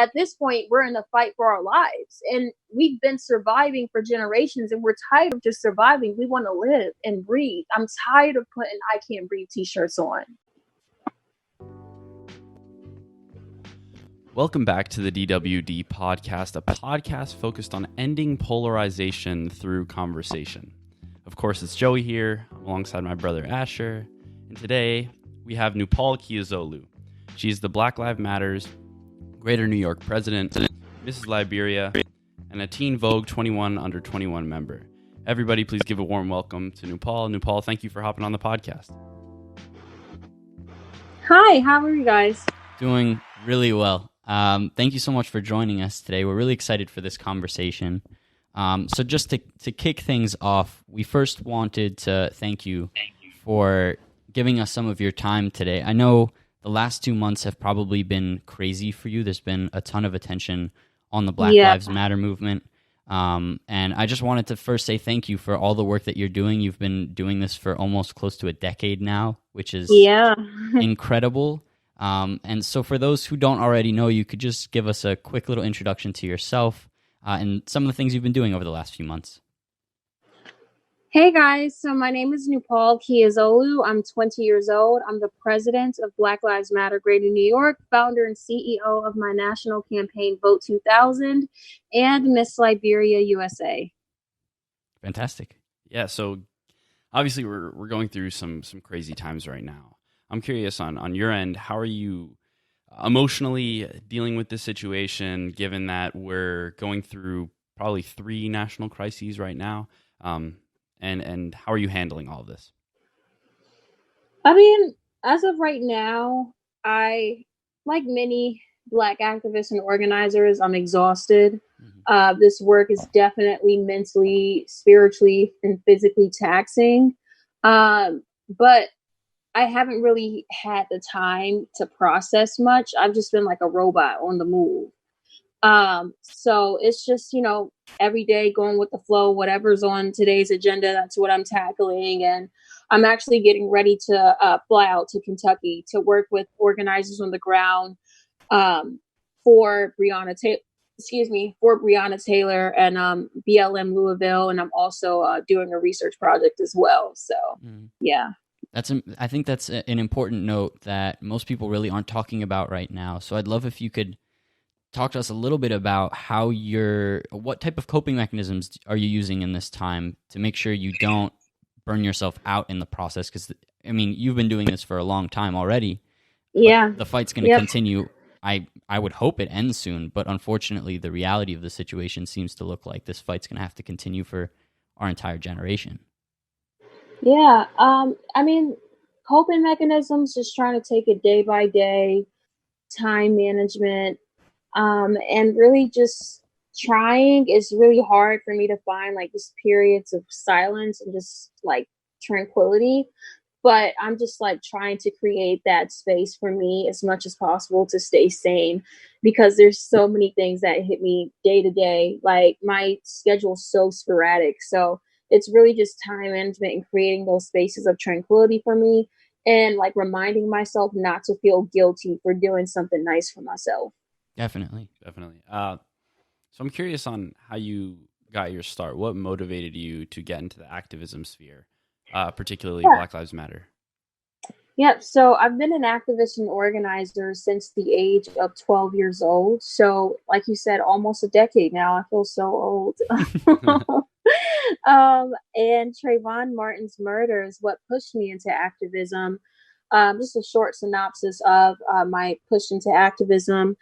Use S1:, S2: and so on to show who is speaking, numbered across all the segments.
S1: at this point, we're in a fight for our lives, and we've been surviving for generations, and we're tired of just surviving. We want to live and breathe. I'm tired of putting "I can't breathe" t-shirts on.
S2: Welcome back to the DWD podcast, a podcast focused on ending polarization through conversation. Of course, it's Joey here, alongside my brother Asher, and today we have Nupol Kiazolu. She's the Black Lives Matter's Greater New York president, Miss Liberia, and a Teen Vogue 21 under 21 member. Everybody, please give a warm welcome to Nupol. Nupol, thank you for hopping on the podcast.
S1: Hi, how are you guys?
S3: Doing really well. Thank you so much for joining us today. We're really excited for this conversation. So just to kick things off, we first wanted to thank you for giving us some of your time today. I know the last 2 months have probably been crazy for you. There's been a ton of attention on the Black Lives Matter movement. And I just wanted to first say thank you for all the work that you're doing. You've been doing this for almost close to a decade now, which is incredible. And so for those who don't already know, you could just give us a quick little introduction to yourself and some of the things you've been doing over the last few months.
S1: Hey guys, so my name is Nupol Kiazolu. I'm 20 years old. I'm the president of Black Lives Matter Greater New York, founder and CEO of my national campaign Vote 2000, and Miss Liberia USA.
S2: Fantastic. Yeah, so obviously we're going through some crazy times right now. I'm curious on your end, how are you emotionally dealing with this situation, given that we're going through probably 3 national crises right now? And how are you handling all of this?
S1: I mean, as of right now, like many Black activists and organizers, I'm exhausted. This work is definitely mentally, spiritually, and physically taxing. But I haven't really had the time to process much. I've just been like a robot on the move. So it's just, every day going with the flow, whatever's on today's agenda, that's what I'm tackling. And I'm actually getting ready to fly out to Kentucky to work with organizers on the ground for Breonna Taylor and BLM Louisville. And I'm also doing a research project as well. So, yeah.
S3: I think that's an important note that most people really aren't talking about right now. So I'd love if you could talk to us a little bit about what type of coping mechanisms are you using in this time to make sure you don't burn yourself out in the process? Because, I mean, you've been doing this for a long time already.
S1: Yeah.
S3: The fight's going to continue. I would hope it ends soon, but unfortunately, the reality of the situation seems to look like this fight's going to have to continue for our entire generation.
S1: Yeah. I mean, coping mechanisms, just trying to take it day by day, time management, and really just trying. It's really hard for me to find like just periods of silence and just like tranquility. But I'm just like trying to create that space for me as much as possible to stay sane, because there's so many things that hit me day to day. Like my schedule's so sporadic. So it's really just time management and creating those spaces of tranquility for me, and like reminding myself not to feel guilty for doing something nice for myself.
S3: Definitely.
S2: So I'm curious on how you got your start. What motivated you to get into the activism sphere, particularly Black Lives Matter?
S1: Yep. So I've been an activist and organizer since the age of 12 years old. So like you said, almost a decade now. I feel so old. And Travyon Martin's murder is what pushed me into activism. Just a short synopsis of my push into activism.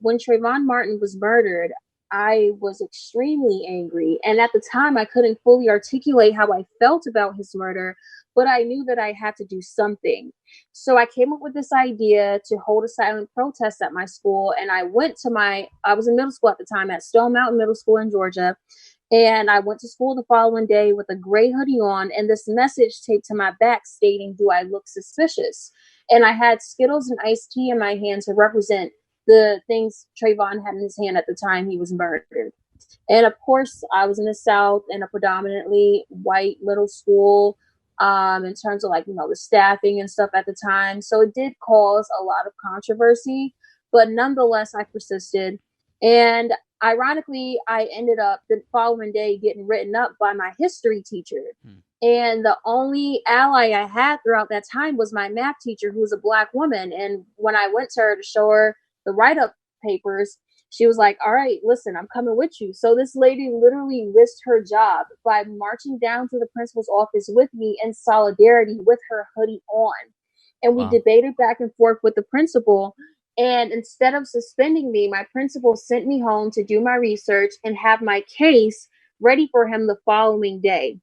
S1: When Travyon Martin was murdered, I was extremely angry. And at the time, I couldn't fully articulate how I felt about his murder, but I knew that I had to do something. So I came up with this idea to hold a silent protest at my school. And I was in middle school at the time at Stone Mountain Middle School in Georgia. And I went to school the following day with a gray hoodie on and this message taped to my back stating, "Do I look suspicious?" And I had Skittles and iced tea in my hand to represent the things Travyon had in his hand at the time he was murdered. And of course, I was in the South in a predominantly white middle school in terms of the staffing and stuff at the time. So it did cause a lot of controversy. but nonetheless, I persisted. And ironically, I ended up the following day getting written up by my history teacher. And the only ally I had throughout that time was my math teacher, who was a Black woman. And when I went to her to show her the write-up papers, she was like, all right, listen, I'm coming with you. So this lady literally risked her job by marching down to the principal's office with me in solidarity with her hoodie on. And we debated back and forth with the principal. And instead of suspending me, my principal sent me home to do my research and have my case ready for him the following day.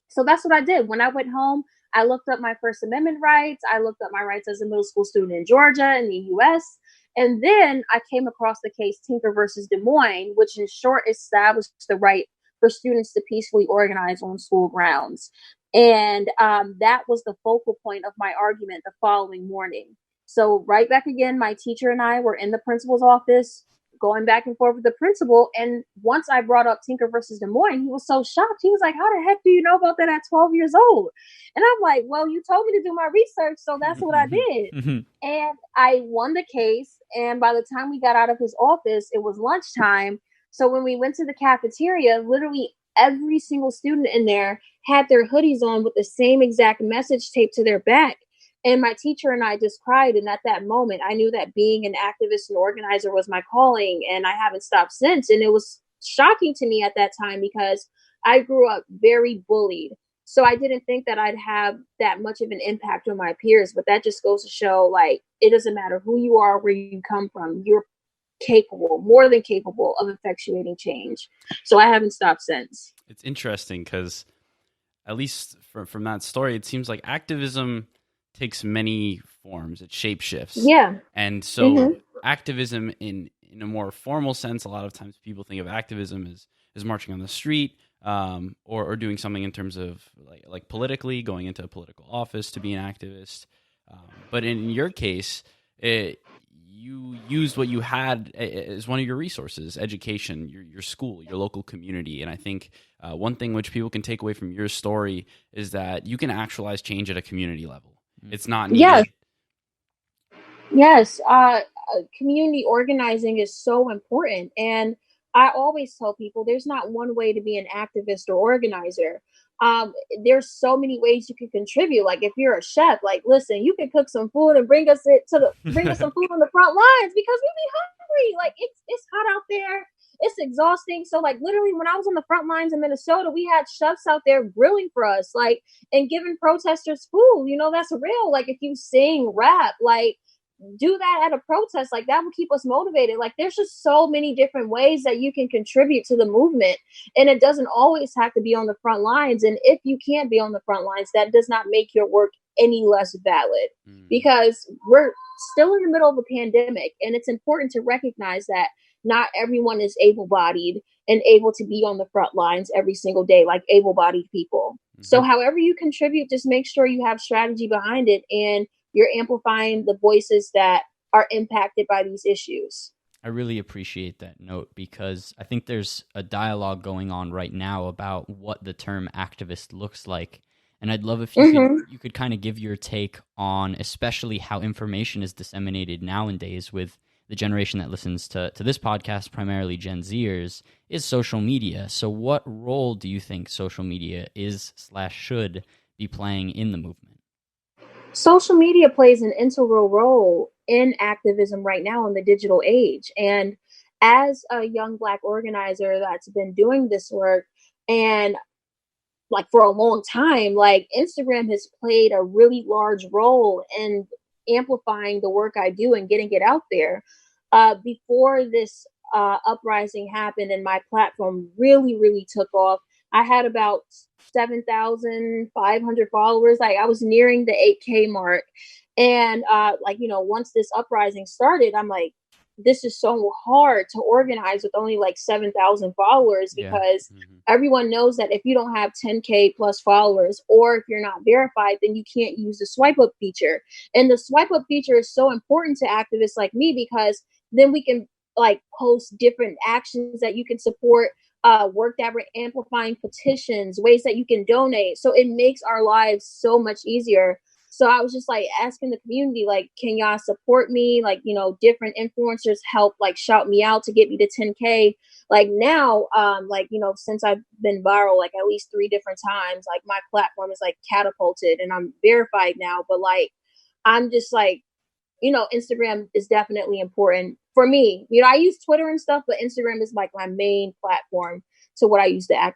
S1: So that's what I did. When I went home, I looked up my First Amendment rights. I looked up my rights as a middle school student in Georgia in the US. And then I came across the case Tinker versus Des Moines, which in short established the right for students to peacefully organize on school grounds. And that was the focal point of my argument the following morning. So right back again, my teacher and I were in the principal's office, going back and forth with the principal. And once I brought up Tinker versus Des Moines, he was so shocked. He was like, how the heck do you know about that at 12 years old? And I'm like, well, you told me to do my research, so that's what I did. And I won the case. And by the time we got out of his office, it was lunchtime. So when we went to the cafeteria, literally every single student in there had their hoodies on with the same exact message taped to their back. And my teacher and I just cried. And at that moment, I knew that being an activist and organizer was my calling. And I haven't stopped since. And it was shocking to me at that time because I grew up very bullied. So I didn't think that I'd have that much of an impact on my peers. But that just goes to show, like, it doesn't matter who you are, where you come from. You're capable, more than capable of effectuating change. So I haven't stopped since.
S2: It's interesting because at least from that story, it seems like activism takes many forms. It shapeshifts.
S1: Yeah.
S2: And so activism in a more formal sense, a lot of times people think of activism as marching on the street, or doing something in terms of like politically going into a political office to be an activist. But in your case, you used what you had as one of your resources: education, your school, your local community. And I think one thing which people can take away from your story is that you can actualize change at a community level. It's not needed.
S1: Yes. Community organizing is so important. And I always tell people there's not one way to be an activist or organizer. There's so many ways you can contribute. Like if you're a chef, like, listen, you can cook some food and bring us some food on the front lines because we be hungry. Like it's hot out there. It's exhausting. So like literally when I was on the front lines in Minnesota, we had chefs out there grilling for us, like, and giving protesters food. You know, that's real. Like if you sing, rap, like do that at a protest, like that will keep us motivated. Like there's just so many different ways that you can contribute to the movement. And it doesn't always have to be on the front lines. And if you can't be on the front lines, that does not make your work any less valid because we're still in the middle of a pandemic. And it's important to recognize that not everyone is able-bodied and able to be on the front lines every single day, like able-bodied people. So however you contribute, just make sure you have strategy behind it and you're amplifying the voices that are impacted by these issues.
S3: I really appreciate that note because I think there's a dialogue going on right now about what the term activist looks like. And I'd love if you could kind of give your take on especially how information is disseminated nowadays with the generation that listens to this podcast, primarily Gen Zers, is social media. So what role do you think social media is/should be playing in the movement?
S1: Social media plays an integral role in activism right now in the digital age. And as a young Black organizer that's been doing this work and like for a long time, like Instagram has played a really large role in amplifying the work I do and getting it out there. Before this uprising happened and my platform really, really took off, I had about 7,500 followers. Like I was nearing the 8K mark. And once this uprising started, I'm like, this is so hard to organize with only like 7,000 followers because everyone knows that if you don't have 10K plus followers or if you're not verified, then you can't use the swipe up feature. And the swipe up feature is so important to activists like me because then we can like post different actions that you can support, work that we're amplifying, petitions, ways that you can donate. So it makes our lives so much easier. So I was just like asking the community, like, can y'all support me? Like, different influencers help like shout me out to get me to 10K. Like now, like, since I've been viral like at least 3 different times, like my platform is like catapulted and I'm verified now. But like I'm just like, Instagram is definitely important for me. I use Twitter and stuff, but Instagram is like my main platform to what I use to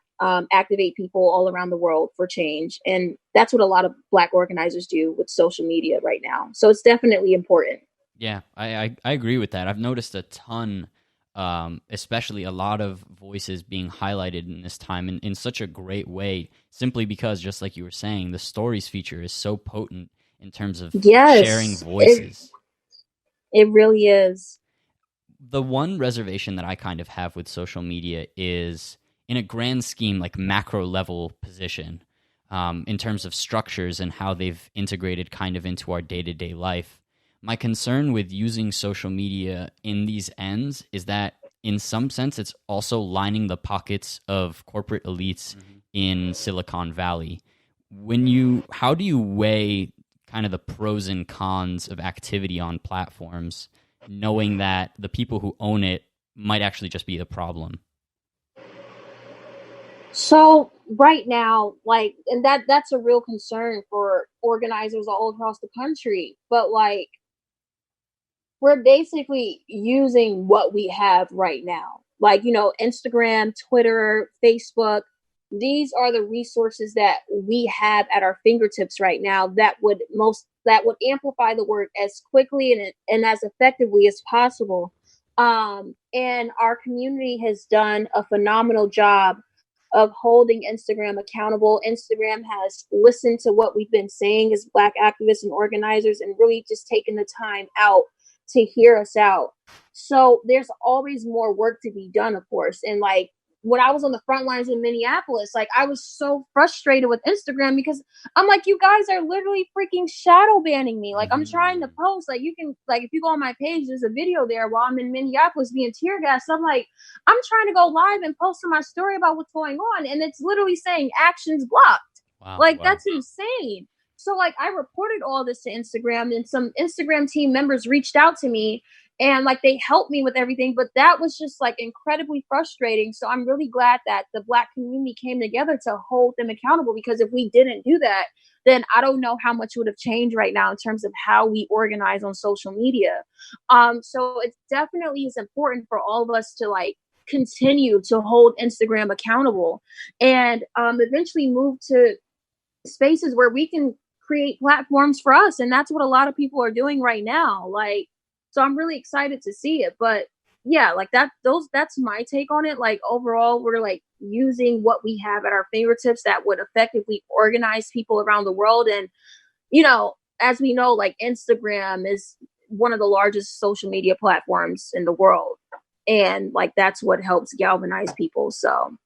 S1: activate people all around the world for change. And that's what a lot of Black organizers do with social media right now. So it's definitely important.
S3: Yeah, I agree with that. I've noticed a ton, especially a lot of voices being highlighted in this time in such a great way, simply because, just like you were saying, the stories feature is so potent in terms of sharing voices.
S1: It really is.
S3: The one reservation that I kind of have with social media is, in a grand scheme, like macro level position, in terms of structures and how they've integrated kind of into our day-to-day life. My concern with using social media in these ends is that, in some sense, it's also lining the pockets of corporate elites in Silicon Valley. How do you weigh kind of the pros and cons of activity on platforms, knowing that the people who own it might actually just be the problem?
S1: So right now, like, and that's a real concern for organizers all across the country. But like, we're basically using what we have right now. Like, Instagram, Twitter, Facebook, these are the resources that we have at our fingertips right now that would amplify the work as quickly and as effectively as possible. And our community has done a phenomenal job of holding Instagram accountable. Instagram has listened to what we've been saying as Black activists and organizers and really just taken the time out to hear us out. So there's always more work to be done, of course. And like when I was on the front lines in Minneapolis, like I was so frustrated with Instagram because I'm like, you guys are literally freaking shadow banning me. Like I'm trying to post, like you can, like if you go on my page, there's a video there while I'm in Minneapolis being tear gassed. I'm like, I'm trying to go live and post on my story about what's going on. And it's literally saying actions blocked. Wow, that's insane. So like I reported all this to Instagram and some Instagram team members reached out to me and like they helped me with everything. But that was just like incredibly frustrating. So I'm really glad that the Black community came together to hold them accountable, because if we didn't do that, then I don't know how much would have changed right now in terms of how we organize on social media. So it definitely is important for all of us to like continue to hold Instagram accountable and eventually move to spaces where we can create platforms for us. And that's what a lot of people are doing right now. Like, so I'm really excited to see it. But yeah, like that's my take on it. Like overall, we're like using what we have at our fingertips that would effectively organize people around the world. And, as we know, like Instagram is one of the largest social media platforms in the world. And like, that's what helps galvanize people. So.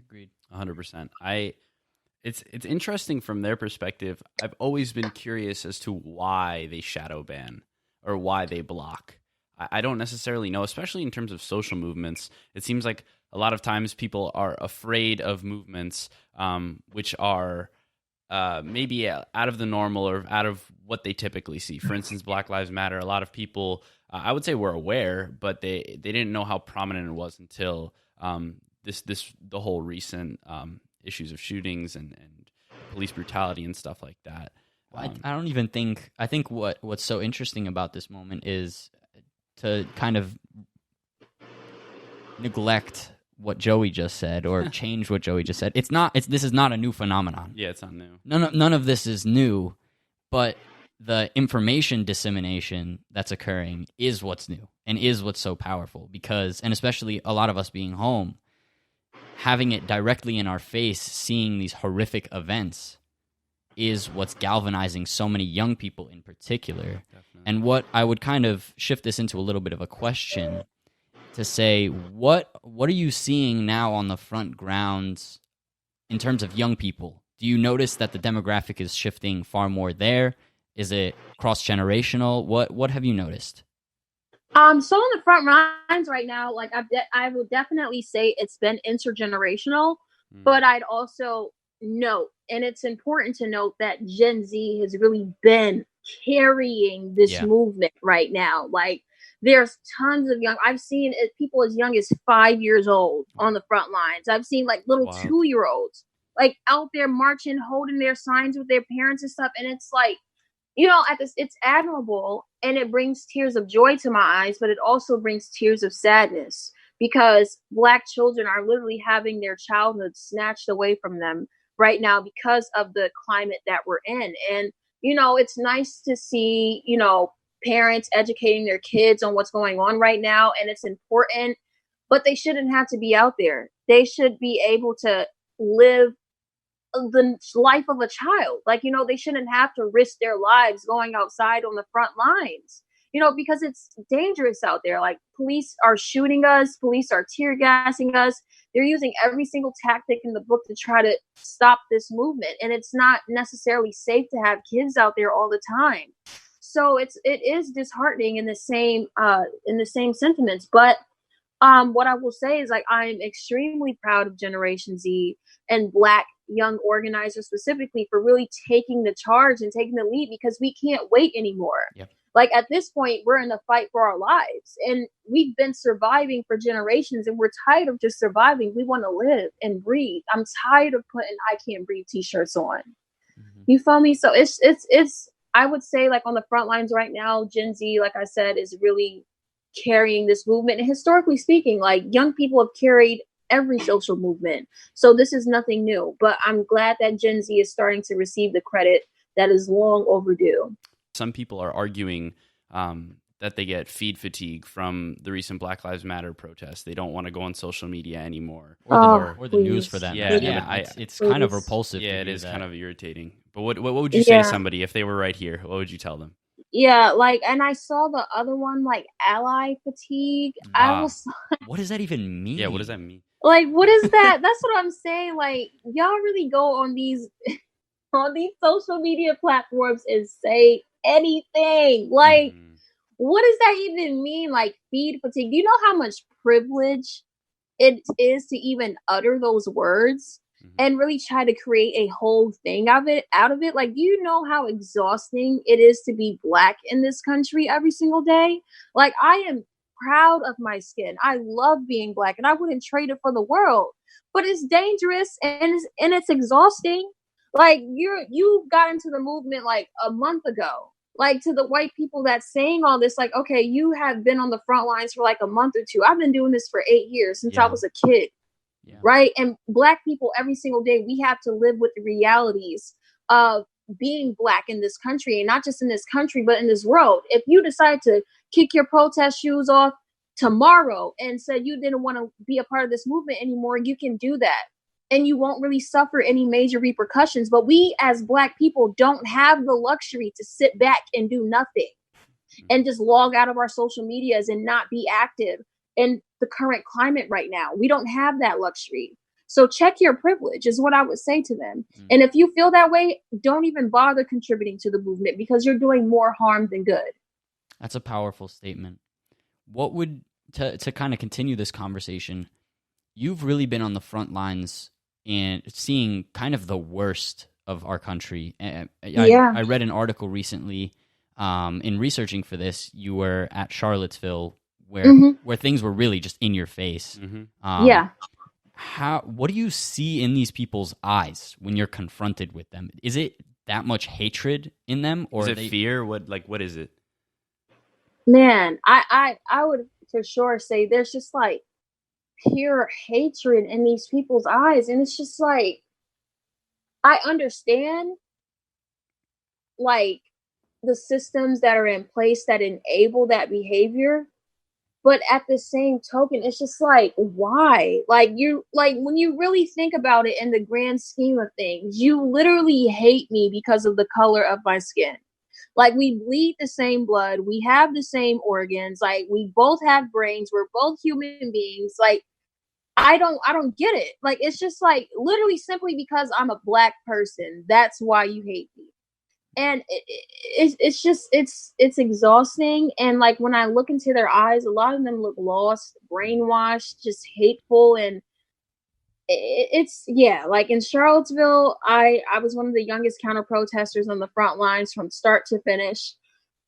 S2: Agreed. 100%. It's interesting from their perspective. I've always been curious as to why they shadow ban or why they block. I don't necessarily know, especially in terms of social movements. It seems like a lot of times people are afraid of movements which are maybe out of the normal or out of what they typically see. For instance, Black Lives Matter. A lot of people, I would say, were aware, but they didn't know how prominent it was until the whole recent issues of shootings and police brutality and stuff like that.
S3: I don't even think. I think what's so interesting about this moment is to kind of neglect what Joey just said or change what Joey just said. This is not a new phenomenon.
S2: Yeah, it's not new.
S3: None of this is new, but the information dissemination that's occurring is what's new and is what's so powerful, because, and especially a lot of us being home, having it directly in our face, seeing these horrific events is what's galvanizing so many young people in particular. Definitely. And what I would kind of shift this into a little bit of a question to say, what are you seeing now on the front grounds in terms of young people? Do you notice that the demographic is shifting far more there? Is it cross-generational? What have you noticed?
S1: So on the front lines right now, like I would definitely say it's been intergenerational, but I'd also note, and it's important to note that Gen Z has really been carrying this movement right now. Like, there's tons of I've seen people as young as 5 years old on the front lines. I've seen like little 2-year-olds like out there marching, holding their signs with their parents and stuff. And it's like, it's admirable, and it brings tears of joy to my eyes, but it also brings tears of sadness, because Black children are literally having their childhood snatched away from them right now because of the climate that we're in. And, it's nice to see, parents educating their kids on what's going on right now, and it's important, but they shouldn't have to be out there. They should be able to live the life of a child. Like, they shouldn't have to risk their lives going outside on the front lines, because it's dangerous out there. Like, police are shooting us, police are tear gassing us. They're using every single tactic in the book to try to stop this movement. And it's not necessarily safe to have kids out there all the time. So it is disheartening in the same sentiments. But what I will say is, like, I'm extremely proud of Generation Z and Black young organizers specifically for really taking the charge and taking the lead, because we can't wait anymore.
S3: Yep.
S1: Like, at this point, we're in a fight for our lives, and we've been surviving for generations, and we're tired of just surviving. We want to live and breathe. I'm tired of putting "I can't breathe" t-shirts on. Mm-hmm. You feel me? So it's I would say, like, on the front lines right now, Gen Z, like I said, is really carrying this movement. And historically speaking, like, young people have carried every social movement. So this is nothing new, but I'm glad that Gen Z is starting to receive the credit that is long overdue.
S2: Some people are arguing that they get feed fatigue from the recent Black Lives Matter protests. They don't want to go on social media anymore.
S3: Or the news for that.
S2: Yeah.
S3: It's kind of repulsive.
S2: Yeah, it is kind of irritating. But what would you say to somebody if they were right here? What would you tell them?
S1: Yeah, like, and I saw the other one, like, ally fatigue. I was
S3: what does that even mean?
S2: Yeah, what does that mean?
S1: Like, what is that? That's what I'm saying. Like, y'all really go on these social media platforms and say anything. Like, what does that even mean? Like, feed fatigue. Do you know how much privilege it is to even utter those words and really try to create a whole thing out of it? Like, do you know how exhausting it is to be Black in this country every single day? Like, I am proud of my skin. I love being Black, and I wouldn't trade it for the world. But it's dangerous, and it's exhausting. Like, you got into the movement like a month ago. Like, to the white people that's saying all this, like, okay, you have been on the front lines for like a month or two. I've been doing this for 8 years since I was a kid. Yeah. Right? And Black people, every single day, we have to live with the realities of being Black in this country, and not just in this country, but in this world. If you decide to kick your protest shoes off tomorrow and said you didn't want to be a part of this movement anymore, you can do that. And you won't really suffer any major repercussions. But we as Black people don't have the luxury to sit back and do nothing and just log out of our social medias and not be active in the current climate right now. We don't have that luxury. So check your privilege is what I would say to them. And if you feel that way, don't even bother contributing to the movement, because you're doing more harm than good.
S3: That's a powerful statement. What would, to kind of continue this conversation, you've really been on the front lines and seeing kind of the worst of our country. I read an article recently in researching for this. You were at Charlottesville, where things were really just in your face. What do you see in these people's eyes when you're confronted with them? Is it that much hatred in them, or
S2: is it fear? What is it?
S1: Man, I would for sure say there's just like pure hatred in these people's eyes, and it's just like, I understand like the systems that are in place that enable that behavior, but at the same token, it's just like, why? Like, when you really think about it in the grand scheme of things, you literally hate me because of the color of my skin. Like, we bleed the same blood, we have the same organs, like, we both have brains, we're both human beings. Like, I don't get it. Like, it's just like, literally simply because I'm a Black person, that's why you hate me. And it's just, it's exhausting. And like, when I look into their eyes, a lot of them look lost, brainwashed, just hateful. And it's yeah, like in Charlottesville, I was one of the youngest counter protesters on the front lines from start to finish,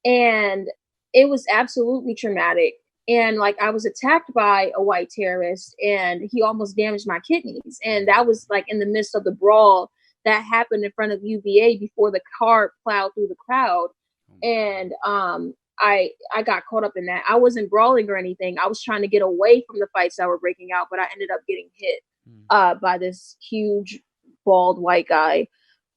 S1: and it was absolutely traumatic. And like I was attacked by a white terrorist, and he almost damaged my kidneys, and that was like in the midst of the brawl that happened in front of UVA before the car plowed through the crowd. And I got caught up in that. I wasn't brawling or anything. I was trying to get away from the fights that were breaking out, but I ended up getting hit by this huge bald white guy.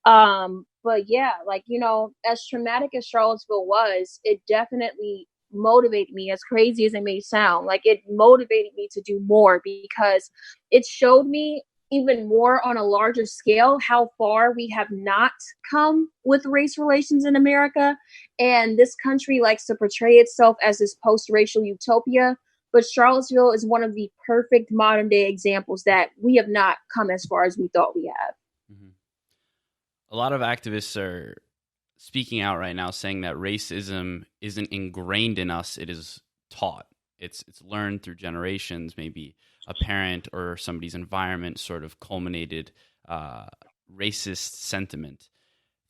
S1: But yeah, like, you know, as traumatic as Charlottesville was, it definitely motivated me, as crazy as it may sound. Like, it motivated me to do more because it showed me even more on a larger scale how far we have not come with race relations in America. And this country likes to portray itself as this post-racial utopia, but Charlottesville is one of the perfect modern day examples that we have not come as far as we thought we have.
S2: Mm-hmm. A lot of activists are speaking out right now saying that racism isn't ingrained in us, it is taught. It's learned through generations. Maybe a parent or somebody's environment sort of culminated racist sentiment.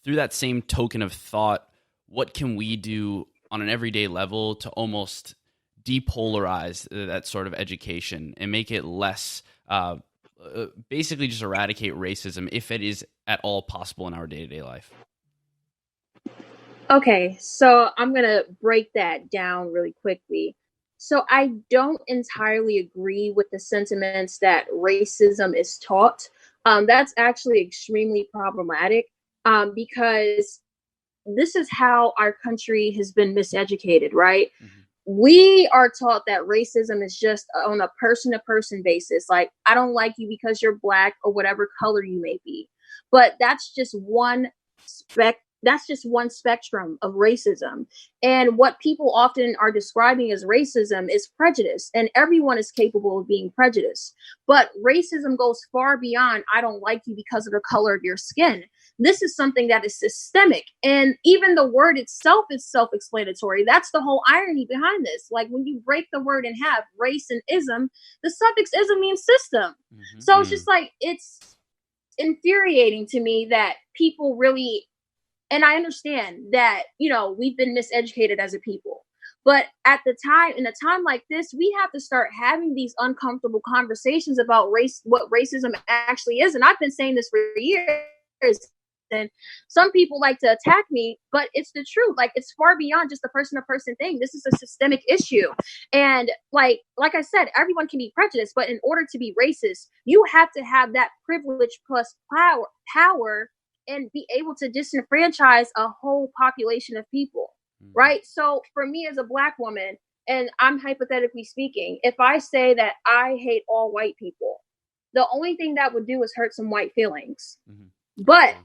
S2: Through that same token of thought, what can we do on an everyday level to almost depolarize that sort of education and make it less, basically just eradicate racism if it is at all possible in our day-to-day life?
S1: Okay, so I'm going to break that down really quickly. So I don't entirely agree with the sentiments that racism is taught. That's actually extremely problematic because this is how our country has been miseducated, right? Mm-hmm. We are taught that racism is just on a person-to-person basis. Like, I don't like you because you're Black or whatever color you may be. But that's just one spectrum of racism. And what people often are describing as racism is prejudice, and everyone is capable of being prejudiced. But racism goes far beyond, I don't like you because of the color of your skin. This is something that is systemic. And even the word itself is self-explanatory. That's the whole irony behind this. Like, when you break the word in half, race and ism, the suffix ism means system. Mm-hmm. So it's just like, it's infuriating to me that people really, and I understand that, you know, we've been miseducated as a people. But in a time like this, we have to start having these uncomfortable conversations about race, what racism actually is. And I've been saying this for years. And some people like to attack me, but it's the truth. Like, it's far beyond just a person-to-person thing. This is a systemic issue. And like I said, everyone can be prejudiced, but in order to be racist, you have to have that privilege plus power and be able to disenfranchise a whole population of people, right? So for me as a Black woman, and I'm hypothetically speaking, if I say that I hate all white people, the only thing that would do is hurt some white feelings. Mm-hmm. But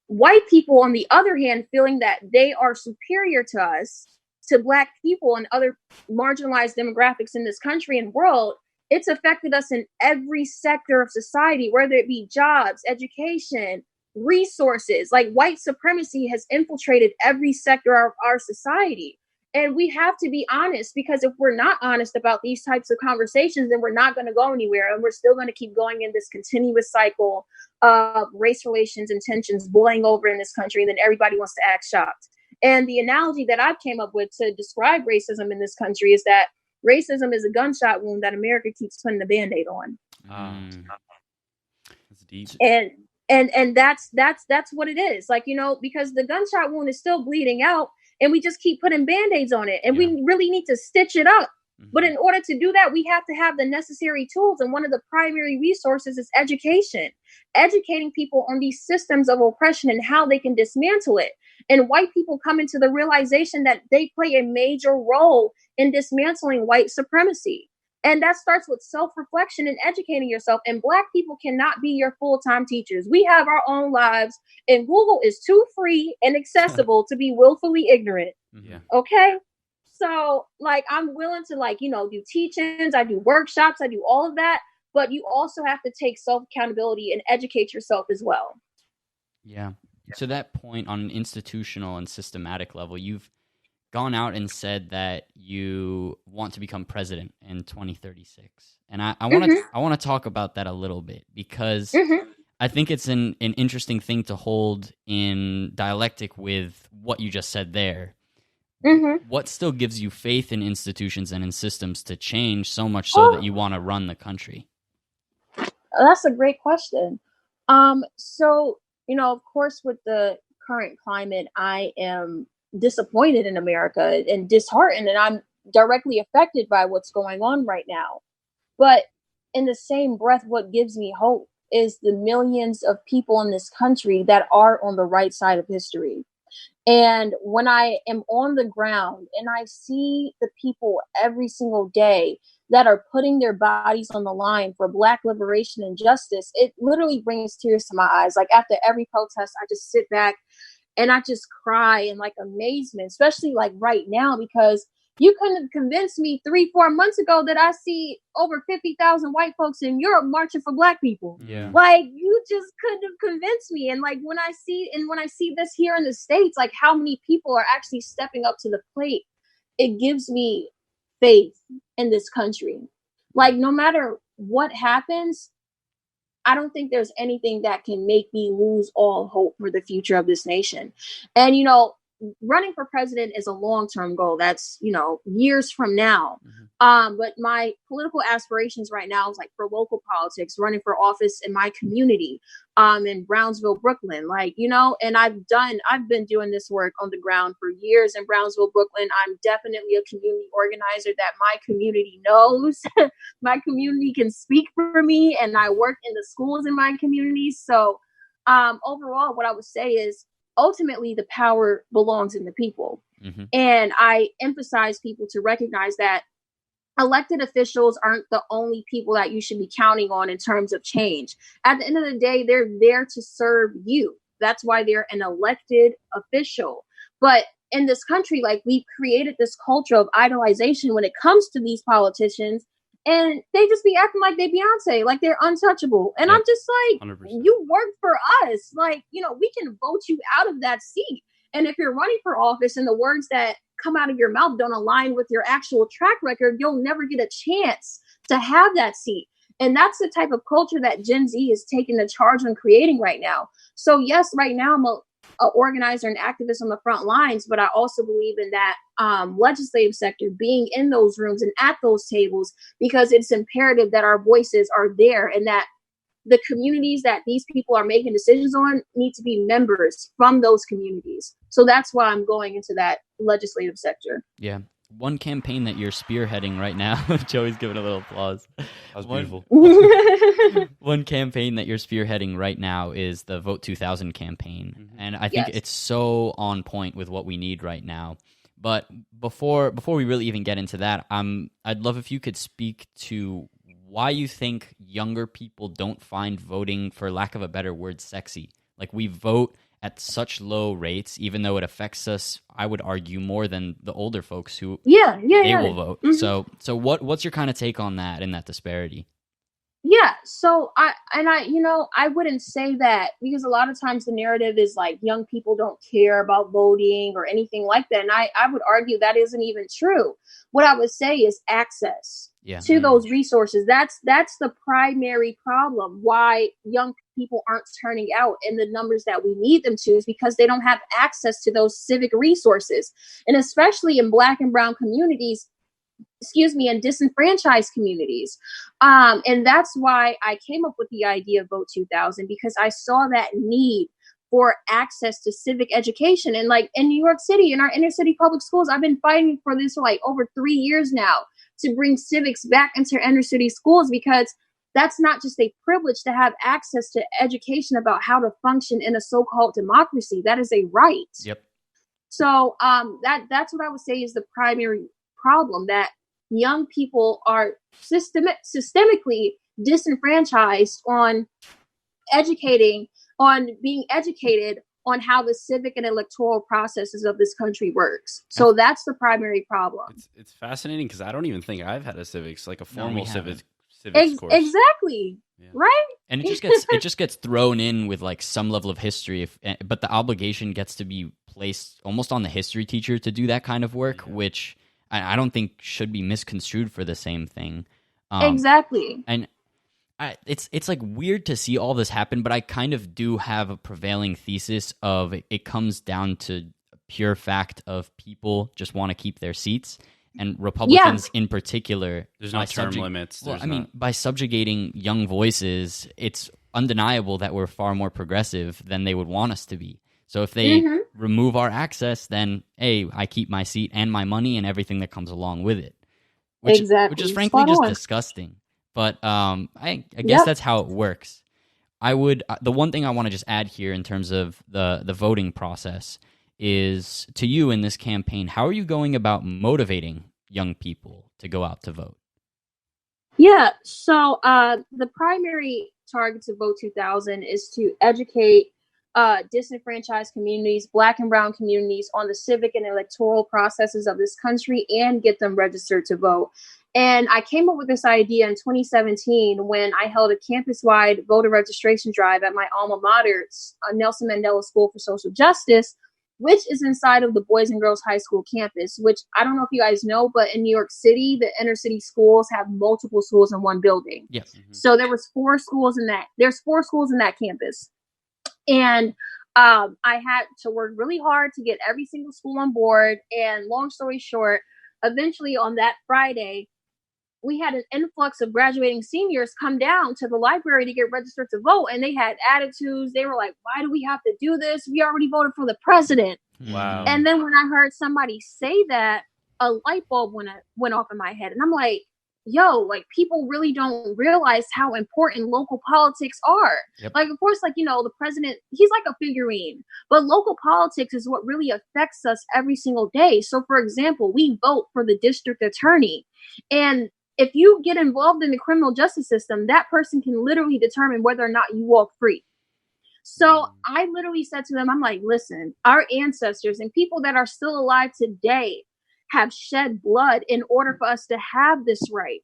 S1: white people, on the other hand, feeling that they are superior to us, to Black people and other marginalized demographics in this country and world, it's affected us in every sector of society, whether it be jobs, education, resources. Like, white supremacy has infiltrated every sector of our society. And we have to be honest, because if we're not honest about these types of conversations, then we're not going to go anywhere. And we're still going to keep going in this continuous cycle of race relations and tensions boiling over in this country. And then everybody wants to act shocked. And the analogy that I've came up with to describe racism in this country is that racism is a gunshot wound that America keeps putting a Band-Aid on.
S2: That's deep.
S1: And that's what it is. Like, you know, because the gunshot wound is still bleeding out and we just keep putting Band-Aids on it, and we really need to stitch it up. Mm-hmm. But in order to do that, we have to have the necessary tools. And one of the primary resources is education, educating people on these systems of oppression and how they can dismantle it. And white people come into the realization that they play a major role in dismantling white supremacy. And that starts with self-reflection and educating yourself. And Black people cannot be your full-time teachers. We have our own lives, and Google is too free and accessible to be willfully ignorant. Yeah. Okay? So, like, I'm willing to, like, you know, do teach-ins, I do workshops, I do all of that. But you also have to take self-accountability and educate yourself as well.
S3: Yeah. To that point, on an institutional and systematic level, you've gone out and said that you want to become president in 2036. And I want to talk about that a little bit, because I think it's an interesting thing to hold in dialectic with what you just said there. What still gives you faith in institutions and in systems to change so much so that you want to run the country?
S1: That's a great question. So, of course, with the current climate, I am disappointed in America and disheartened, and I'm directly affected by what's going on right now. But in the same breath, what gives me hope is the millions of people in this country that are on the right side of history. And when I am on the ground and I see the people every single day that are putting their bodies on the line for Black liberation and justice, it literally brings tears to my eyes. Like after every protest, I just sit back and I just cry in like amazement, especially like right now, because you couldn't have convinced me 3-4 months ago that I see over 50,000 white folks in Europe marching for Black people.
S2: Yeah.
S1: Like you just couldn't have convinced me. And like when I see this here in the States, like how many people are actually stepping up to the plate, it gives me faith in this country. Like no matter what happens, I don't think there's anything that can make me lose all hope for the future of this nation. And, running for president is a long-term goal. That's, years from now. But my political aspirations right now is like for local politics, running for office in my community, in Brownsville, Brooklyn, and I've been doing this work on the ground for years in Brownsville, Brooklyn. I'm definitely a community organizer that my community knows. My community can speak for me, and I work in the schools in my community. So, overall, what I would say is, ultimately, the power belongs in the people. And I emphasize people to recognize that elected officials aren't the only people that you should be counting on in terms of change. At the end of the day, they're there to serve you. That's why they're an elected official. But in this country, like we've created this culture of idolization when it comes to these politicians. And they just be acting like they Beyonce, like they're untouchable. And I'm just like,
S2: 100%.
S1: You work for us. Like, we can vote you out of that seat. And if you're running for office and the words that come out of your mouth don't align with your actual track record, you'll never get a chance to have that seat. And that's the type of culture that Gen Z is taking the charge on creating right now. So yes, right now I'm a organizer and activist on the front lines, but I also believe in that legislative sector, being in those rooms and at those tables, because it's imperative that our voices are there and that the communities that these people are making decisions on need to be members from those communities. So that's why I'm going into that legislative sector.
S3: Yeah. One campaign that you're spearheading right now, Joey's giving a little applause.
S2: That was beautiful.
S3: One campaign that you're spearheading right now is the Vote 2000 campaign. And I think it's so on point with what we need right now. But before we really even get into that, I'd love if you could speak to why you think younger people don't find voting, for lack of a better word, sexy. Like we vote at such low rates, even though it affects us, I would argue, more than the older folks who will vote. So what's your kind of take on that and that disparity?
S1: Yeah, so I wouldn't say that, because a lot of times the narrative is like young people don't care about voting or anything like that. And I would argue that isn't even true. What I would say is access to those resources. That's the primary problem why young people aren't turning out in the numbers that we need them to, is because they don't have access to those civic resources. And especially in Black and brown communities, and disenfranchised communities. And that's why I came up with the idea of Vote 2000, because I saw that need for access to civic education. And like in New York City, in our inner city public schools, I've been fighting for this for like over 3 years now, to bring civics back into inner city schools, because that's not just a privilege to have access to education about how to function in a so-called democracy. That is a right.
S3: Yep.
S1: So that's what I would say is the primary problem, that young people are systemically disenfranchised on being educated on how the civic and electoral processes of this country works. So that's the primary problem.
S2: It's fascinating, because I don't even think I've had a civics, like a formal civics course.
S1: Exactly. Yeah. Right?
S3: And it just gets thrown in with like some level of history, but the obligation gets to be placed almost on the history teacher to do that kind of work, which I don't think should be misconstrued for the same thing.
S1: Exactly.
S3: And it's like weird to see all this happen, but I kind of do have a prevailing thesis of it comes down to pure fact of people just want to keep their seats. And Republicans in particular,
S2: there's no term limits.
S3: Well, I mean, by subjugating young voices, it's undeniable that we're far more progressive than they would want us to be. So if they remove our access, then I keep my seat and my money and everything that comes along with it, which is frankly just disgusting. But I guess that's how it works. The one thing I want to just add here in terms of the voting process is, to you in this campaign, how are you going about motivating young people to go out to vote?
S1: Yeah, so the primary targets of Vote 2000 is to educate disenfranchised communities, Black and Brown communities, on the civic and electoral processes of this country and get them registered to vote. And I came up with this idea in 2017 when I held a campus-wide voter registration drive at my alma mater, Nelson Mandela School for Social Justice, which is inside of the Boys and Girls High School campus, which I don't know if you guys know, but in New York City, the inner city schools have multiple schools in one building.
S3: Yes. Mm-hmm.
S1: So there's 4 schools in that campus. And I had to work really hard to get every single school on board. And long story short, eventually on that Friday, we had an influx of graduating seniors come down to the library to get registered to vote. And they had attitudes. They were like, why do we have to do this? We already voted for the president.
S2: Wow.
S1: And then when I heard somebody say that, a light bulb went off in my head. And I'm like, yo, like, people really don't realize how important local politics are. Yep. Like, of course, like, you know, the president, he's like a figurine, but local politics is what really affects us every single day. So, for example, we vote for the district attorney. And if you get involved in the criminal justice system, that person can literally determine whether or not you walk free. So I literally said to them, I'm like, listen, our ancestors and people that are still alive today have shed blood in order for us to have this right.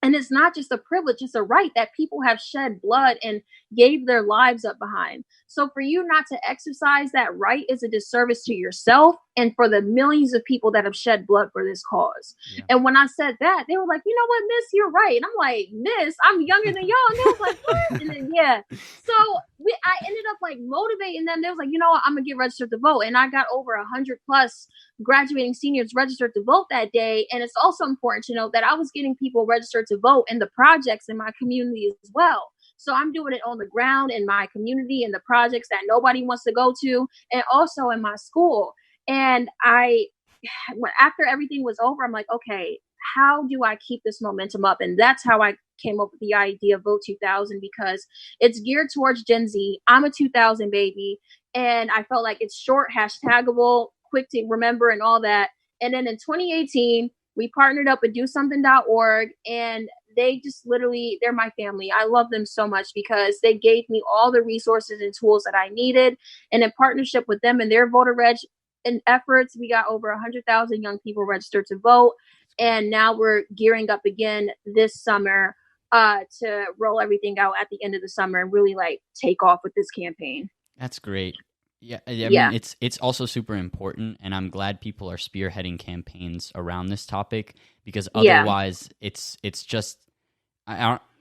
S1: And it's not just a privilege, it's a right that people have shed blood and gave their lives up behind. So for you not to exercise that right is a disservice to yourself and for the millions of people that have shed blood for this cause. Yeah. And when I said that, they were like, you know what, miss, you're right. And I'm like, miss, I'm younger than y'all. And they was like, what? And then, yeah. So I ended up like motivating them. They was like, you know what, I'm going to get registered to vote. And I got over 100 plus graduating seniors registered to vote that day. And it's also important to note that I was getting people registered to vote in the projects in my community as well. So I'm doing it on the ground in my community, in the projects that nobody wants to go to, and also in my school. And after everything was over, I'm like, okay, how do I keep this momentum up? And that's how I came up with the idea of Vote 2000, because it's geared towards Gen Z. I'm a 2000 baby, and I felt like it's short, hashtagable, quick to remember and all that. And then in 2018, we partnered up with DoSomething.org, and they just literally, they're my family. I love them so much because they gave me all the resources and tools that I needed. And in partnership with them and their voter reg and efforts, we got over 100,000 young people registered to vote. And now we're gearing up again this summer to roll everything out at the end of the summer and really like take off with this campaign.
S3: That's great. Yeah, I mean, it's also super important, and I'm glad people are spearheading campaigns around this topic, because otherwise it's just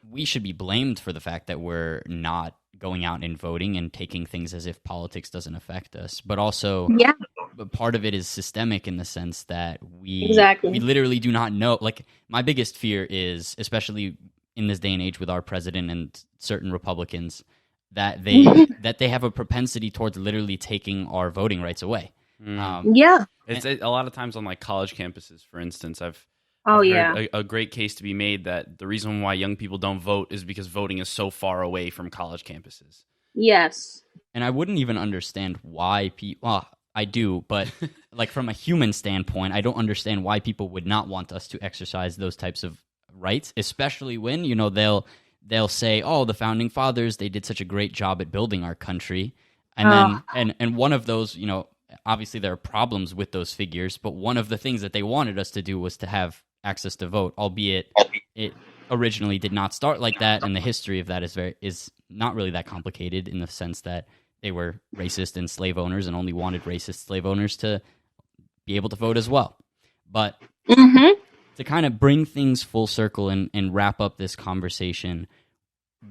S3: we should be blamed for the fact that we're not going out and voting and taking things as if politics doesn't affect us. But also, part of it is systemic in the sense that we literally do not know. Like, my biggest fear is, especially in this day and age with our president and certain Republicans, that they have a propensity towards literally taking our voting rights away.
S2: It's a lot of times on like college campuses, for instance. I've heard a great case to be made that the reason why young people don't vote is because voting is so far away from college campuses.
S1: Yes.
S3: And I wouldn't even understand why people. Well, I do, but like from a human standpoint, I don't understand why people would not want us to exercise those types of rights, especially when, you know, they'll say, oh, the founding fathers, they did such a great job at building our country. And then, and one of those, you know, obviously there are problems with those figures, but one of the things that they wanted us to do was to have access to vote, albeit originally did not start like that, and the history of that is not really that complicated in the sense that they were racist and slave owners and only wanted racist slave owners to be able to vote as well. But to kind of bring things full circle and wrap up this conversation,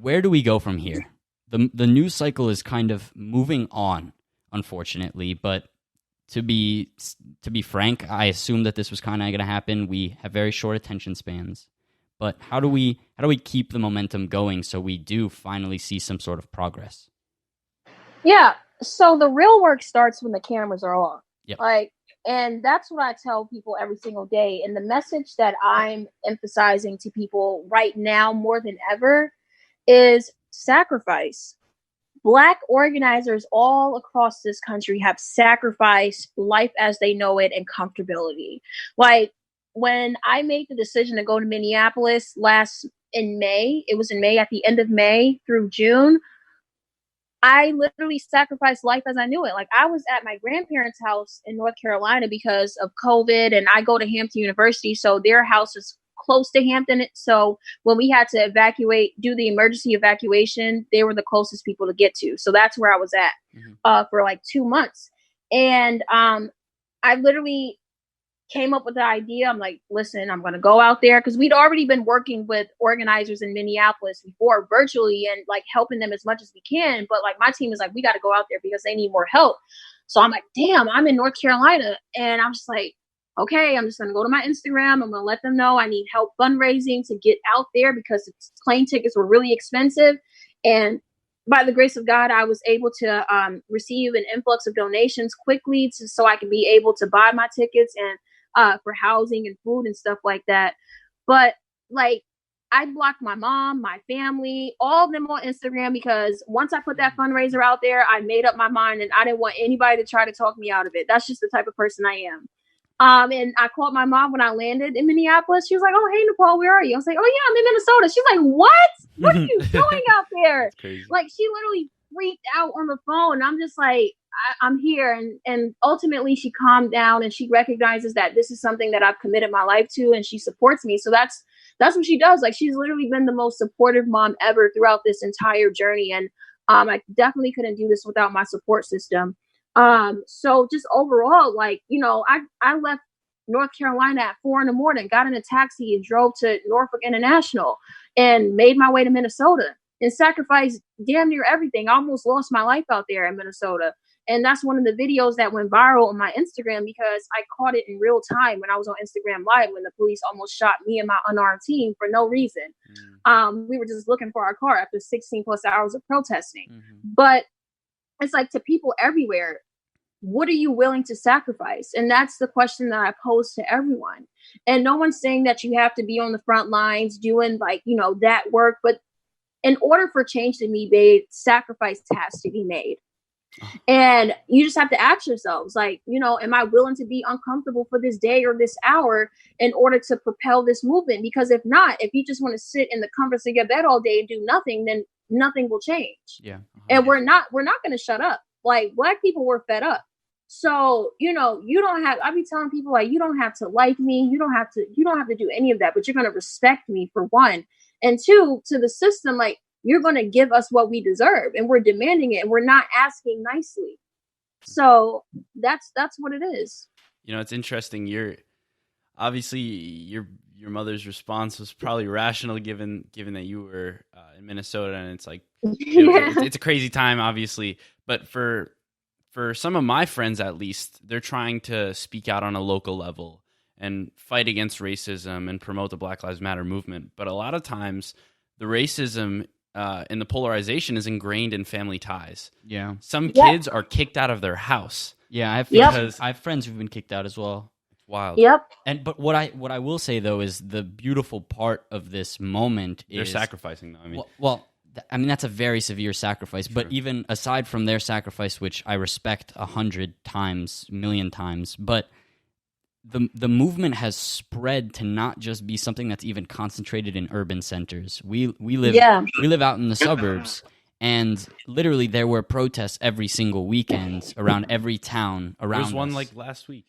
S3: where do we go from here? The news cycle is kind of moving on, unfortunately, but to be frank, I assumed that this was kind of going to happen. We have very short attention spans. But how do we keep the momentum going so we do finally see some sort of progress?
S4: Yeah. So the real work starts when the cameras are on.
S3: Yep.
S4: And that's what I tell people every single day. And the message that I'm emphasizing to people right now more than ever is sacrifice. Black organizers all across this country have sacrificed life as they know it and comfortability. Like, when I made the decision to go to Minneapolis in May, it was in May, at the end of May through June, I literally sacrificed life as I knew it. Like, I was at my grandparents' house in North Carolina because of COVID, and I go to Hampton University, so their house is close to Hampton. So when we had to do the emergency evacuation, they were the closest people to get to. So that's where I was at for like 2 months. And I literally came up with the idea. I'm like, listen, I'm going to go out there, because we'd already been working with organizers in Minneapolis before virtually and like helping them as much as we can. But like, my team is like, we got to go out there because they need more help. So I'm like, damn, I'm in North Carolina. And I'm just like, okay, I'm just going to go to my Instagram. I'm going to let them know I need help fundraising to get out there because plane tickets were really expensive. And by the grace of God, I was able to receive an influx of donations quickly so I could be able to buy my tickets and for housing and food and stuff like that. But like, I blocked my mom, my family, all of them on Instagram, because once I put that fundraiser out there, I made up my mind and I didn't want anybody to try to talk me out of it. That's just the type of person I am. And I called my mom when I landed in Minneapolis. She was like, "Oh, hey, Nupol, where are you?" I was like, "Oh, yeah, I'm in Minnesota." She's like, "What? What are you doing out there?" Like, she literally freaked out on the phone. I'm just like, I'm here. And ultimately she calmed down and she recognizes that this is something that I've committed my life to, and she supports me. So that's what she does. Like, she's literally been the most supportive mom ever throughout this entire journey. And I definitely couldn't do this without my support system. So just overall, like, you know, I left North Carolina at 4 a.m, got in a taxi and drove to Norfolk International and made my way to Minnesota and sacrificed damn near everything. I almost lost my life out there in Minnesota. And that's one of the videos that went viral on my Instagram, because I caught it in real time when I was on Instagram Live when the police almost shot me and my unarmed team for no reason. We were just looking for our car after 16 plus hours of protesting. But it's like, to people everywhere, what are you willing to sacrifice? And that's the question that I pose to everyone. And no one's saying that you have to be on the front lines doing, like, you know, that work. But in order for change to be made, sacrifice has to be made. And you just have to ask yourselves, like, you know, am I willing to be uncomfortable for this day or this hour in order to propel this movement? Because if not, if you just want to sit in the comforts of your bed all day and do nothing, then nothing will change.
S3: Yeah.
S4: And we're not going to shut up. Like, Black people were fed up. So, you know, I be telling people, like, you don't have to like me. You don't have to do any of that, but you're going to respect me, for one. And two, to the system, like, you're going to give us what we deserve, and we're demanding it, and we're not asking nicely. So that's what it is.
S2: You know, it's interesting. Obviously your mother's response was probably rational given that you were in Minnesota, and it's like, it's a crazy time, obviously. But for some of my friends, at least, they're trying to speak out on a local level and fight against racism and promote the Black Lives Matter movement. But a lot of times the racism and the polarization is ingrained in family ties.
S3: Yeah.
S2: Some kids are kicked out of their house.
S3: Yeah, I have friends who've been kicked out as well.
S2: It's wild.
S4: Yep.
S3: But what I will say, though, is the beautiful part of this moment is...
S2: They're sacrificing, though. I mean,
S3: well, I mean, that's a very severe sacrifice. True. But even aside from their sacrifice, which I respect 100 times, million times, but the movement has spread to not just be something that's even concentrated in urban centers. We live out in the suburbs, and literally there were protests every single weekend around every town around.
S2: There was one
S3: us.
S2: like last week,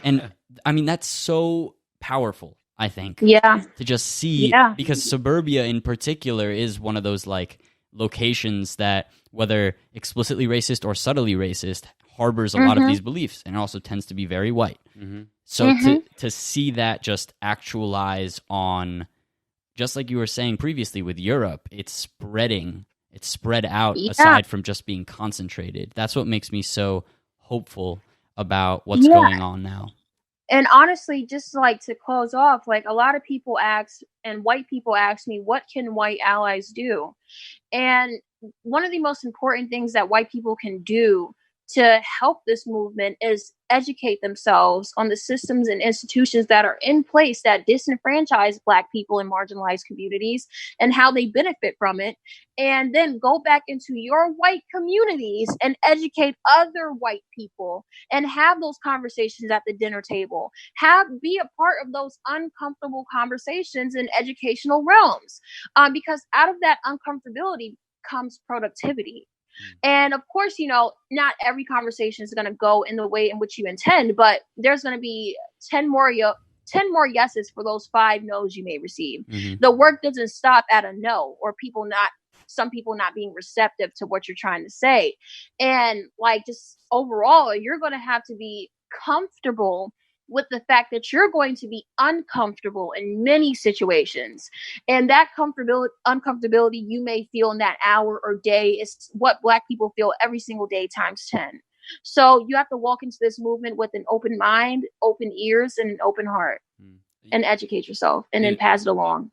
S3: and I mean, that's so powerful. I think.
S4: Yeah.
S3: To just see,
S4: Yeah.
S3: because suburbia in particular is one of those like locations that, whether explicitly racist or subtly racist, harbors a lot of these beliefs, and it also tends to be very white. So to see that just actualize on, just like you were saying previously with Europe, it's spread out aside from just being concentrated. That's what makes me so hopeful about what's going on now.
S4: And honestly, just like to close off, like a lot of people ask, and white people ask me, what can white allies do? And one of the most important things that white people can do to help this movement is educate themselves on the systems and institutions that are in place that disenfranchise Black people in marginalized communities and how they benefit from it. And then go back into your white communities and educate other white people and have those conversations at the dinner table. Be a part of those uncomfortable conversations in educational realms. Because out of that uncomfortability comes productivity. And of course, not every conversation is going to go in the way in which you intend, but there's going to be 10 more yeses for those 5 no's you may receive. The work doesn't stop at a no, or some people not being receptive to what you're trying to say. And like, just overall, you're going to have to be comfortable with the fact that you're going to be uncomfortable in many situations. And that uncomfortability you may feel in that hour or day is what Black people feel every single day times 10. So you have to walk into this movement with an open mind, open ears, and an open heart, and educate yourself, and then pass it along.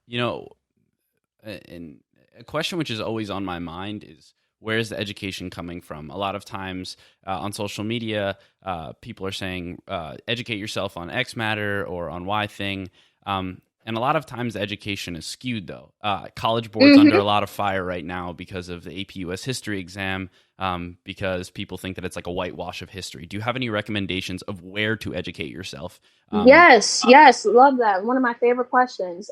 S2: And a question which is always on my mind is, where's the education coming from? A lot of times on social media, people are saying, educate yourself on X matter or on Y thing. And a lot of times the education is skewed, though. College board's under a lot of fire right now because of the AP US history exam, because people think that it's like a whitewash of history. Do you have any recommendations of where to educate yourself?
S4: Yes. Love that. One of my favorite questions.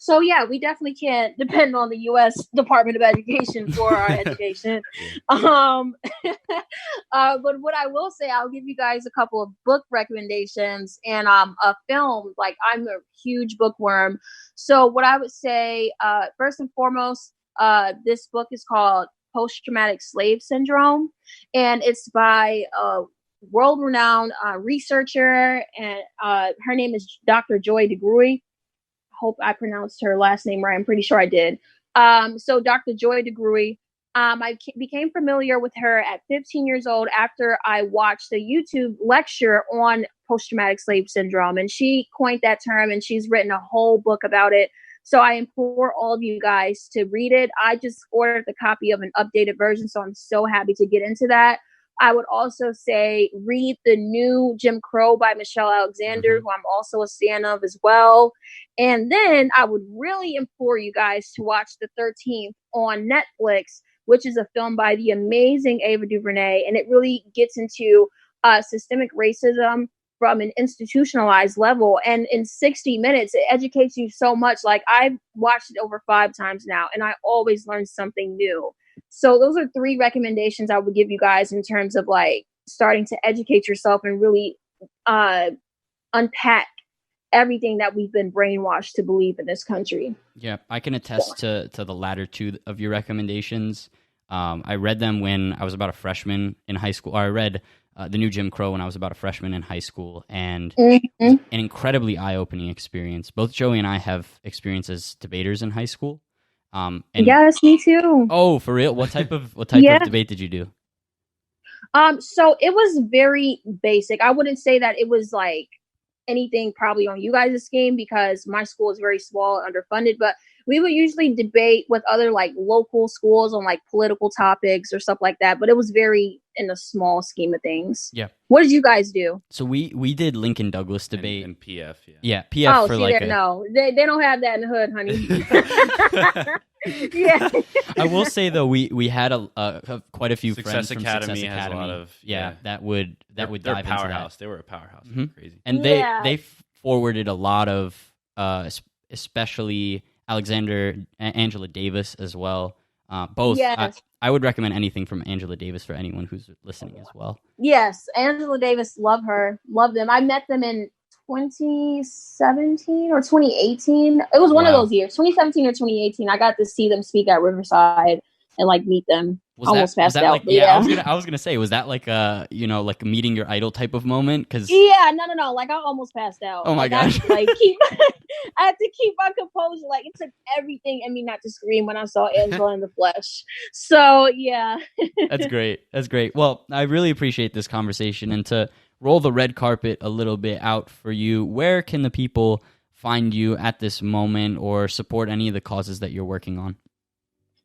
S4: So yeah, we definitely can't depend on the U.S. Department of Education for our education. But what I will say, I'll give you guys a couple of book recommendations and a film. Like, I'm a huge bookworm. So what I would say, first and foremost, this book is called Post-Traumatic Slave Syndrome, and it's by a world-renowned researcher, and her name is Dr. Joy DeGruy. Hope I pronounced her last name right. I'm pretty sure I did. So Dr. Joy DeGruy, I became familiar with her at 15 years old after I watched a YouTube lecture on post-traumatic slave syndrome. And she coined that term, and she's written a whole book about it. So I implore all of you guys to read it. I just ordered the copy of an updated version, so I'm so happy to get into that. I would also say read The New Jim Crow by Michelle Alexander, who I'm also a fan of as well. And then I would really implore you guys to watch The 13th on Netflix, which is a film by the amazing Ava DuVernay. And it really gets into systemic racism from an institutionalized level. And in 60 minutes, it educates you so much. Like, I've watched it over 5 times now, and I always learn something new. So those are 3 recommendations I would give you guys in terms of like starting to educate yourself and really unpack everything that we've been brainwashed to believe in this country.
S3: Yeah, I can attest to the latter 2 of your recommendations. I read them when I was about a freshman in high school. Or I read The New Jim Crow when I was about a freshman in high school, and it was an incredibly eye-opening experience. Both Joey and I have experience as debaters in high school. And
S4: yes, me too.
S3: Oh, for real? What type of debate did you do?
S4: So it was very basic. I wouldn't say that it was like anything probably on you guys' scheme, because my school is very small and underfunded, but we would usually debate with other like local schools on like political topics or stuff like that. But it was very in a small scheme of things.
S3: Yeah.
S4: What did you guys do?
S3: So we did Lincoln Douglas debate
S2: and PF.
S3: Yeah, PF for like
S4: no, they don't have that in the hood, honey. Yeah.
S3: I will say though, we had quite a few
S2: Success
S3: friends from
S2: Academy
S3: Success Academy.
S2: Has a lot of
S3: that would dive into that.
S2: They were a powerhouse. Crazy.
S3: And they forwarded a lot of especially Angela Davis as well. Both.
S4: Yes.
S3: I would recommend anything from Angela Davis for anyone who's listening as well.
S4: Yes, Angela Davis, love her, love them. I met them in 2017 or 2018. It was one of those years, 2017 or 2018. I got to see them speak at Riverside and like meet them. Almost passed out.
S3: Like, yeah, I was gonna say, was that like a like meeting your idol type of moment? Because
S4: no, like I almost passed out.
S3: Oh my gosh!
S4: I had to keep my composure. Like it took everything in me not to scream when I saw Angela in the flesh. So yeah,
S3: That's great. Well, I really appreciate this conversation, and to roll the red carpet a little bit out for you, where can the people find you at this moment or support any of the causes that you're working on?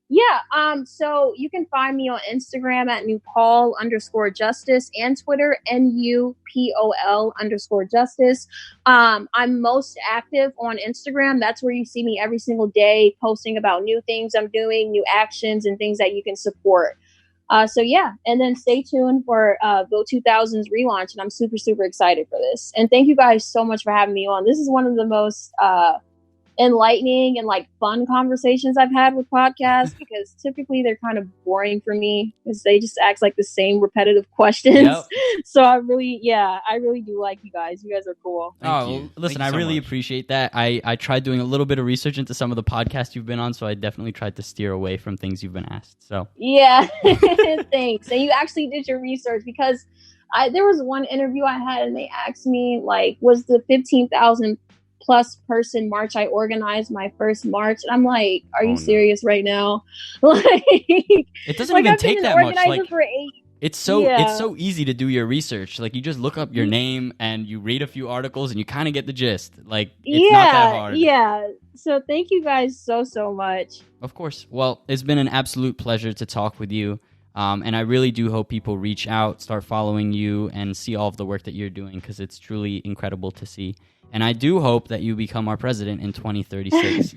S4: Yeah, so you can find me on Instagram at Nupol_Justice and Twitter NUPOL_Justice. I'm most active on Instagram. That's where you see me every single day posting about new things I'm doing, new actions, and things that you can support. So yeah, and then stay tuned for Vote 2000's relaunch, and I'm super, super excited for this. And thank you guys so much for having me on. This is one of the most enlightening and like fun conversations I've had with podcasts, because typically they're kind of boring for me because they just ask like the same repetitive questions. Yep. So I really do like you guys. You guys are cool.
S3: Thank you. Listen, I really appreciate that. I tried doing a little bit of research into some of the podcasts you've been on, so I definitely tried to steer away from things you've been asked. So
S4: yeah, thanks. And you actually did your research, because there was one interview I had and they asked me like, was the 15,000 plus person march I organized my first march? And I'm like, are you serious right now? Like,
S3: it doesn't even take that much. Like,
S4: for 8.
S3: It's so easy to do your research. Like, you just look up your name and you read a few articles and you kind of get the gist. Like, it's not that hard.
S4: Yeah. So thank you guys so much.
S3: Of course. Well, it's been an absolute pleasure to talk with you. And I really do hope people reach out, start following you, and see all of the work that you're doing, because it's truly incredible to see. And I do hope that you become our president in 2036.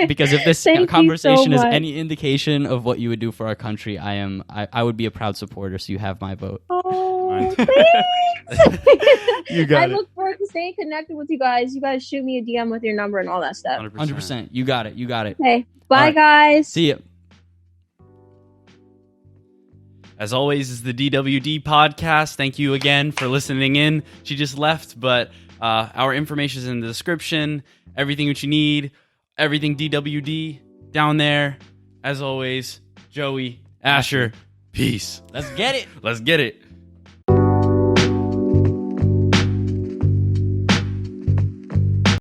S3: Because if this conversation is any indication of what you would do for our country, I would be a proud supporter, so you have my vote.
S4: Oh, thanks.
S3: You got it.
S4: I look forward to staying connected with you guys. You guys shoot me a DM with your number and all that stuff.
S3: 100%. You got it.
S4: Okay. Bye, guys.
S3: See ya.
S2: As always, is the DWD podcast. Thank you again for listening in. She just left, but our information is in the description. Everything that you need, everything DWD down there. As always, Joey, Asher, peace.
S3: Let's get it.
S2: Let's get it.